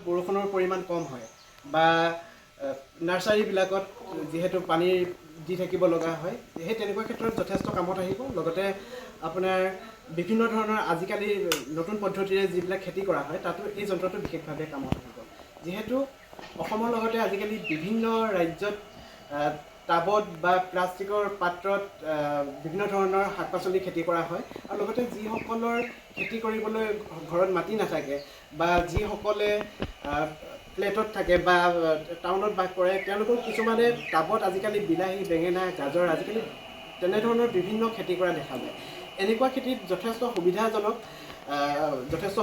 বৰষুণৰ পৰিমাণ কম হয় বা নাৰ্চাৰীবিলাকত যিহেতু পানীৰ দি থাকিব লগা হয়, সেই তেনেকুৱা ক্ষেত্ৰত যথেষ্ট কামত আহিব। লগতে আপোনাৰ বিভিন্ন ধৰণৰ আজিকালি নতুন পদ্ধতিৰে যিবিলাক খেতি কৰা হয়, তাতো এই যন্ত্ৰটো বিশেষভাৱে কামত আহিব। যিহেতু অসমৰ লগতে আজিকালি বিভিন্ন ৰাজ্যত টাবত বা প্লাষ্টিকৰ পাত্ৰত বিভিন্ন ধৰণৰ শাক পাচলি খেতি কৰা হয়। আৰু লগতে যিসকলৰ খেতি কৰিবলৈ ঘৰত মাটি নাথাকে বা যিসকলে ফ্লেটত থাকে বা টাউনত বাস কৰে, তেওঁলোকৰ কিছুমানে টাবত আজিকালি বিলাহী, বেঙেনা, গাজৰ আজিকালি তেনেধৰণৰ বিভিন্ন খেতি কৰা দেখা যায়। এনেকুৱা খেতিত যথেষ্ট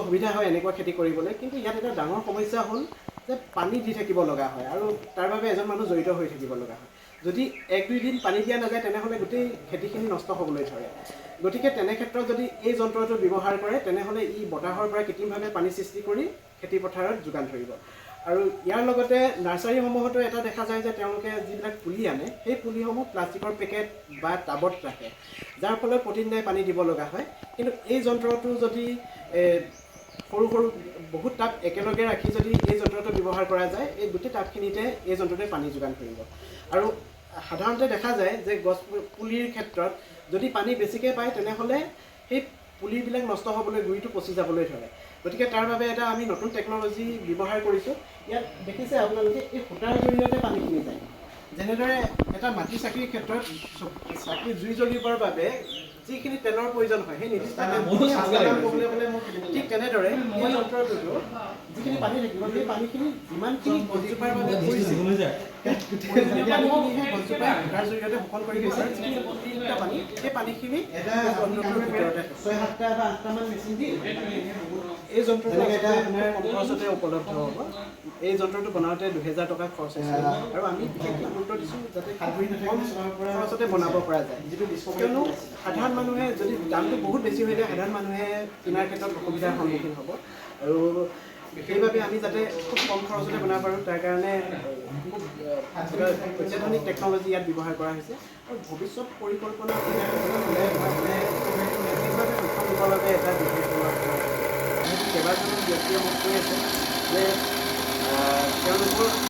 সুবিধা হয় এনেকুৱা খেতি কৰিবলৈ। কিন্তু ইয়াত এটা ডাঙৰ সমস্যা হ'ল যে পানী দি থাকিব লগা হয় আৰু তাৰ বাবে এজন মানুহ জড়িত হৈ থাকিব লগা হয়। যদি 1-2 দিন পানী দিয়া নাযায়, তেনেহ'লে গোটেই খেতিখিনি নষ্ট হ'বলৈ ধৰে। গতিকে তেনে ক্ষেত্ৰত যদি এই যন্ত্ৰটো ব্যৱহাৰ কৰে, তেনেহ'লে ই বতাহৰ পৰা কৃত্ৰিমভাৱে পানী সৃষ্টি কৰি খেতি পথাৰত যোগান ধৰিব। আৰু ইয়াৰ লগতে নাৰ্চাৰীসমূহতো এটা দেখা যায় যে তেওঁলোকে যিবিলাক পুলি আনে, সেই পুলিসমূহ প্লাষ্টিকৰ পেকেট বা টাবত ৰাখে, যাৰ ফলত প্ৰতিদিনে পানী দিব লগা হয়। কিন্তু এই যন্ত্ৰটো যদি সৰু সৰু বহুত টাব একেলগে ৰাখি যদি এই যন্ত্ৰটো ব্যৱহাৰ কৰা যায়, এই গোটেই টাবখিনিতে এই যন্ত্ৰটোৱে পানী যোগান ধৰিব। আৰু সাধাৰণতে দেখা যায় যে গছ পুলিৰ ক্ষেত্ৰত যদি পানী বেছিকৈ পায়, তেনেহ'লে সেই পুলিবিলাক নষ্ট হ'বলৈ, গুৰিটো পচি যাবলৈ ধৰে। গতিকে তাৰ বাবে এটা আমি নতুন টেকন'লজি ব্যৱহাৰ কৰিছোঁ। ইয়াত দেখিছে আপোনালোকে, এই সূতাৰ জৰিয়তে পানীখিনি যায়। যেনেদৰে এটা মাটি চাকিৰ ক্ষেত্ৰত চাকিৰ জুই জ্বলিবৰ বাবে যিখিনি তেলৰ প্ৰয়োজন হয়, সেই নিৰ্দিষ্ট ঠিক তেনেদৰে এই যন্ত্ৰটোতো যিখিনি পানী থাকিব, সেই পানীখিনি যিমানখিনি গছজোপাৰ বাবে প্ৰয়োজনীয়, পানীখিনিহে গছজোপাই সূতাৰ জৰিয়তে শোষণ কৰি গৈছে। যিখিনি অতিৰিক্ত পানী, সেই পানীখিনি যন্ত্ৰটোৰ ভিতৰতে 6-7টা বা 8টামান মেচিন দি এই যন্ত্ৰটো এটা আপোনাৰ কম খৰচতে উপলব্ধ হ'ব। এই যন্ত্ৰটো বনাওঁতে 2000 টকা খৰচ হৈছে। আৰু আমি বিশেষকৈ গুৰুত্ব দিছোঁ যাতে কম খৰচতে বনাব পৰা যায়। কিয়নো সাধাৰণ মানুহে যদি দামটো বহুত বেছি হৈ যায়, সাধাৰণ মানুহে কিনাৰ ক্ষেত্ৰত অসুবিধাৰ সন্মুখীন হ'ব। আৰু সেইবাবে আমি যাতে খুব কম খৰচতে বনাব পাৰোঁ, তাৰ কাৰণে খুব অত্যাধুনিক টেকন'লজি ইয়াত ব্যৱহাৰ কৰা হৈছে। আৰু ভৱিষ্যত পৰিকল্পনা দিবৰ বাবে এটা বিশেষ কেইবাজনো ব্যক্তিয়ে মোক কৈ আছে যে তেওঁলোকৰ